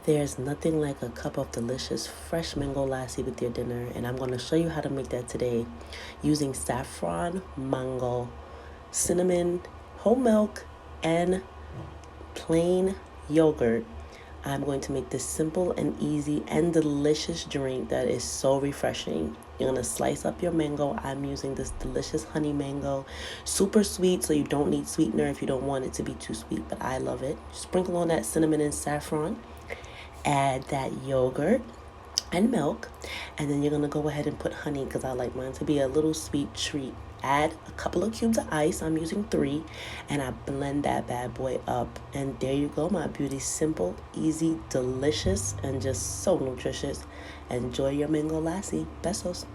There's nothing like a cup of delicious fresh mango lassi with your dinner, and I'm going to show you how to make that today using saffron, mango, cinnamon, whole milk, and plain yogurt. I'm going to make this simple and easy and delicious drink that is so refreshing. You're going to slice up your mango. I'm using this delicious honey mango. Super sweet, so you don't need sweetener if you don't want it to be too sweet, but I love it. Sprinkle on that cinnamon and saffron. Add that yogurt and milk, and then you're going to go ahead and put honey because I like mine to be a little sweet treat. Add a couple of cubes of ice. I'm using 3, and I blend that bad boy up. And there you go, my beauty. Simple, easy, delicious, and just so nutritious. Enjoy your mango lassi. Besos.